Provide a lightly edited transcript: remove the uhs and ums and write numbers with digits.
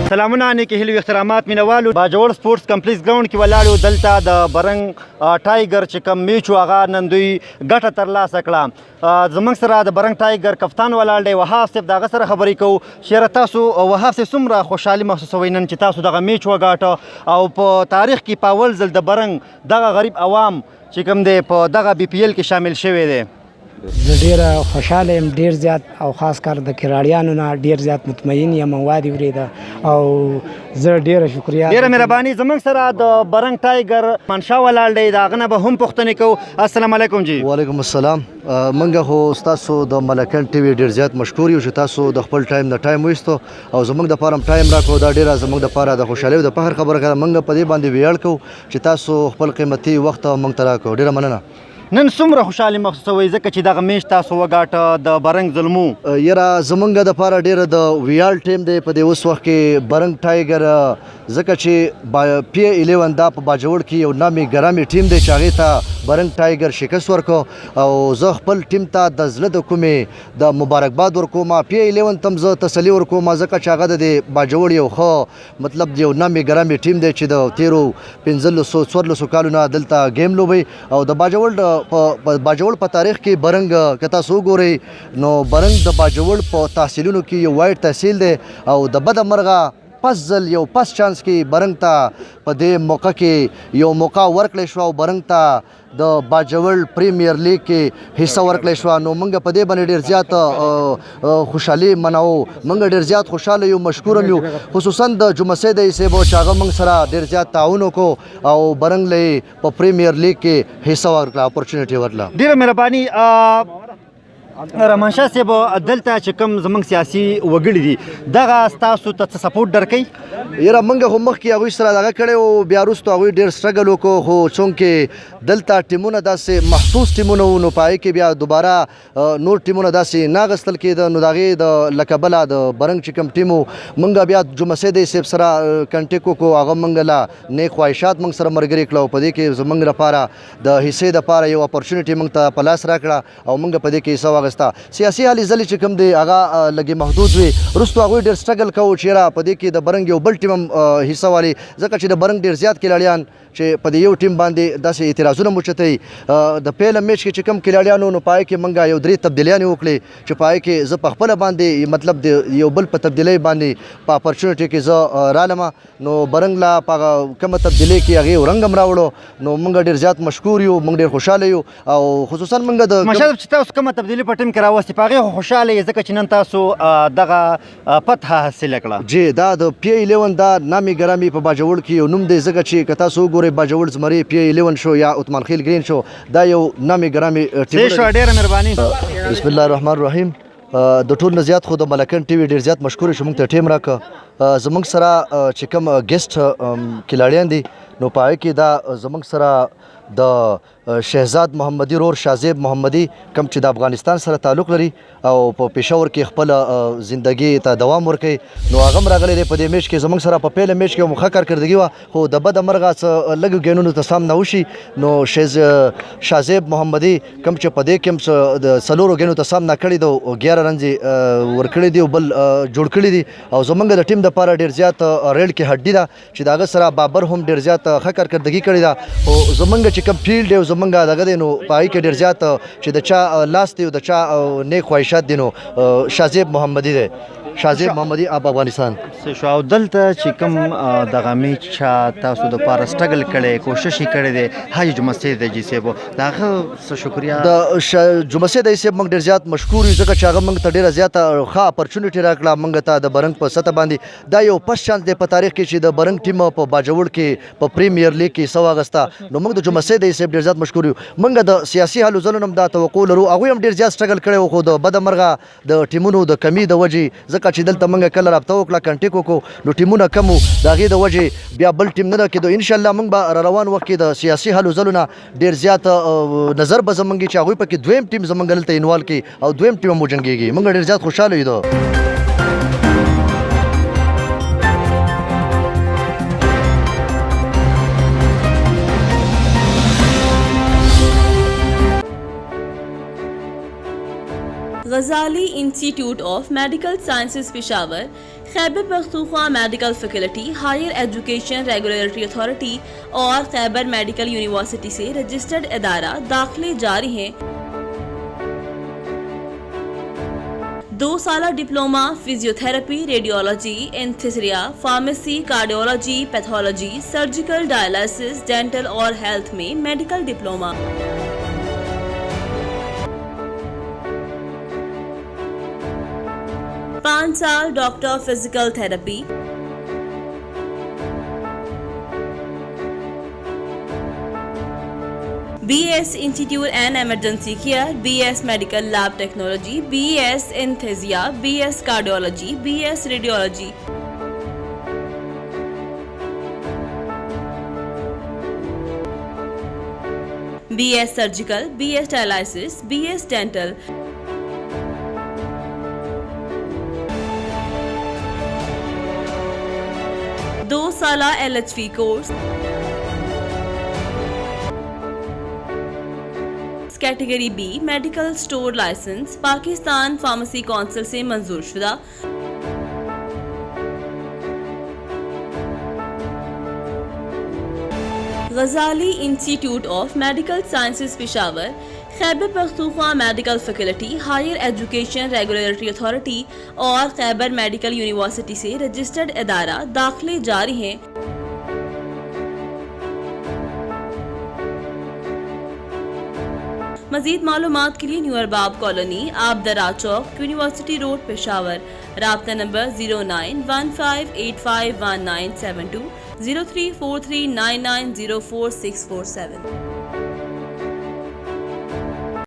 سلامونه نیکې هیلې احترامات مینوالو باجوړ سپورټس کمپلیکس ګراوند کې ولاړ یو دلته د برنګ ټایګر چې کوم میچ و هغه نن دوی ګټه ترلاسه کړه زموږ سره د برنګ ټایګر کپتان ولاړ دی وهاب صاحب د هغه سره خبرې کوو چېرې تاسو وهاب صاحب څومره خوشحالي محسوسوئ نن چې تاسو دغه میچ وګاټه او په تاریخ کې په اول ځل د برنګ دغه غریب عوام چې کوم دی په دغه بي پي ایل کې شامل شوی دی زه ډېره خوشحاله یم ډېر زیات او خاص کار د کراړیانو نه ډېر زیات مطمئن یم وادي وریده او زه ډېره شکریه ډېره مهرباني زموږ سره د برنګ ټایګر منشا ولاړ دی د هغه نه به هم پوښتنې کوو السلام علیکم جی وعلیکم السلام منګه خو ستاسو د ملکن ټي وي ډېر زیات مشکور یو چې تاسو د خپل ټایم نه ټایم وایستو او زموږ دپاره هم ټایم راکړو دا ډېره زموږ دپاره د خوشحالۍ او د فخر خبره ده موږ په دې باندې ویاړ کوو چې تاسو خپل قیمتي وخت موږ ته راکړو ډېره مننه نن څومره خوشحالي محسوسوئ ځکه چې دغه میچ تاسو وګاټه د برنګ زلمو یاره زمونږ دپاره ډېره د ویاړ ټیم دی په دې اوس وخت کې برنګ ټایګر ځکه چې پی 11 دا په باجوړ کې یو نامي ګرامي ټیم دی چې هغې ته برنګ ټایګر شکست ورکړو او زه خپل ټیم ته د زړه د کومې د مبارکباد ورکوم پی 11 ته هم زه تسلي ورکوم ځکه چې هغه د باجوړ یو ښه مطلب یو نامي ګرامي ټیم دی چې د تیرو 15 کالو نه دلته ګیم لوبوي او د باجوړ په باجوړ په تاریخ کې برنګ که تاسو وګورئ نو برنګ د باجوړ په تحصیلونو کې یو وایډ تحصیل دی او د بده مرغه پس ځل یو پس چانس کې برنګ ته په دې موقع کې یو موقع ورکړی شوه او برنګ ته د باجوړ پریمیر لیګ کې حصه ورکړی شوه نو موږ په دې باندې ډېر زیات خوشحالي مناوو موږ ډېر زیات خوشحاله یو مشکور هم یو خصوصا د جمعه دی صاحب چې هغه موږ سره ډېر زیات تعاون وکړو او برنګ له په پریمیر لیګ کې حصه ورکړه اپورچونیټي ورکړه ډېره مهرباني رحمان شاه صاحب دلته چې کوم زموږ سیاسي وګړي دي دغه ستاسو ته څه سپورټ درکوي یاره موږ خو مخکې هغوی سره دغه کړی و بیا وروسته هغوی ډېر سټرګل وکړو خو چونکې دلته ټیمونه داسې محسوس ټیمونه وو نو په هغې کې بیا دوباره نور ټیمونه داسې نه اخیستل کېده نو د هغې د له کبله د برنګ چې کوم ټیم و موږ بیا جمعه سید صاحب سره کنټیکټ وکړو هغه موږ له نیک خواهشات موږ سره ملګري کړه او په دې کې زموږ لپاره د حصې دپاره یو اپورچونیټي موږ ته په لاس راکړه او موږ په دې کې حصه واخیسته سیاسي هلې ځلې چې کوم دی هغه لږې محدود وي وروستو هغوی ډېر سټرګل کوو چې یاره په دې کې د برنګ یو بل ټیم هم حصه والي ځکه چې د برنګ ډېر زیات کلاړیان چې په دې یو ټیم باندې داسې اعتراضونه مو چتوي د پیله میچ کې چې کوم کلاړیانو نو په هغې کې موږ یو 3 تبدیلیانې وکړې چې په هغې کې زه په خپله باندې مطلب د یو بل په تبدیلۍ باندې په اپورچونیټي کې زه رالم نو برنګ لا په کومه تبدیلۍ کې هغې رنګ هم راوړو نو موږ ډېر زیات مشکور یو موږ ډېر خوشحاله یو او خصوصا موږ د مشهد چې تاسو کومه تبدیلي په ټیم کې راوستې په هغې خو خوشحاله یې ځکه چې نن تاسو دغه فتحه حاصله کړه جی دا د پی 11 دا نامي ګرامي په باجوړ کې یو نوم دی ځکه چې که تاسو وګورئ باجوړ زمري پی 11 شو یا عثمان خیل ګرین شو دا یو نامي ګرامي ټیم شو ډېره مهرباني بسم الله الرحمن الرحیم د ټول نه زیات خو د ملکن ټي وي ډېر زیات مشکور چې موږ ته ټیم راکړه زموږ سره چې کوم ګیسټ کلاړیان دي نو په هغې کې دا زموږ سره د شهزاد محمدي رور شازیب محمدي کوم چې د افغانستان سره تعلق لري او په پېښور کې خپل زندګي ته دوام ورکوي نو هغه هم راغلی دی په دې میچ کې زموږ سره په پیله میچ کې هم ښه کارکردګي وه خو د بده مرغه څه لږو ګیمونو ته سم نه وشي نو شازیب محمدي کوم چې په دې کې هم د 4 ګیمونو ته سم نه کړي دي 11 رنز ورکړي دي او بل جوړ کړي دي او زموږ د ټیم دپاره ډېر زیات ریډ کې هډي ده چې د هغه سره بابر هم ډېر زیات ښه کارکردګي کړې ده او زموږ چې کوم فیلډ دی زمونږ دغه دی نو په هغې کې ډېر زیات چې د چا لاس دی او د چا نیک خواهشات دی نو شازیب محمدي دی شازیب محمدي اب افغانستان شو او دلته چې کوم دغه میچ چا تاسو دپاره سټرګل کړی کوشش یې کړی دی حاجي جمعه سید جي صاحب د هغه څه شکریه د جمعه سید صاحب موږ ډېر زیات مشکور یو ځکه چې هغه موږ ته ډېره زیاته ښه اپورچونیټي راکړه موږ ته د برنګ په سطح باندې دا یو پس چانس دی په تاریخ کې چې د برنګ ټیم په باجوړ کې په پریمیر لیګ کې حصه واخیسته نو موږ د جمعه سید صاحب ډېر زیات مشکور یو موږ د سیاسي هلو ځلو هم دا توقع لرو هغوی هم ډېر زیات سټرګل کړی و خو د بده مرغه د ټیمونو د کمي د وجې ځکه چې دلته موږ کله رابطه وکړه کنټیکټ وکړو نو ټیمونه کم وو د هغې د وجې بیا بل ټیم نه ده کېدو انشاءالله موږ به را روان وخت کې د سیاسي هلو ځلو نه ډېر زیات نظر به زموږ چې هغوی پکې دویم ټیم زموږ دلته انوالو کړي او دویم ټیم هم وجنګېږي موږ ډېر زیات خوشحاله یو Ghazali Institute of Medical Sciences Peshawar Khyber Pakhtunkhwa medical faculty, higher education regulatory authority और Khyber medical university से registered इदारा दाखिले जारी हैं। 2 साला diploma physiotherapy, radiology, anaesthesia, pharmacy, cardiology, pathology, surgical, dialysis, dental और health में मेडिकल डिप्लोमा। 5 साल doctor physical therapy, BS institute and emergency care, BS medical lab technology, BS anaesthesia, BS cardiology, BS radiology. BS surgical, BS dialysis, BS dental. 2 साला LHV course. Category B medical store licence, Pakistan pharmacy council से मंजूर शुदा। Ghazali institute of medical sciences Peshawar, Khyber Pakhtunkhwa medical faculty, higher education regulatory authority और Khyber medical university से registered इदारा दाखिले जारी हैं। मजीद मालूमात के लिए न्यू अरबाब कॉलोनी, आबदरा चौक, यूनिवर्सिटी रोड, पेशावर। राब्ता नंबर 0915851972, 034399044647।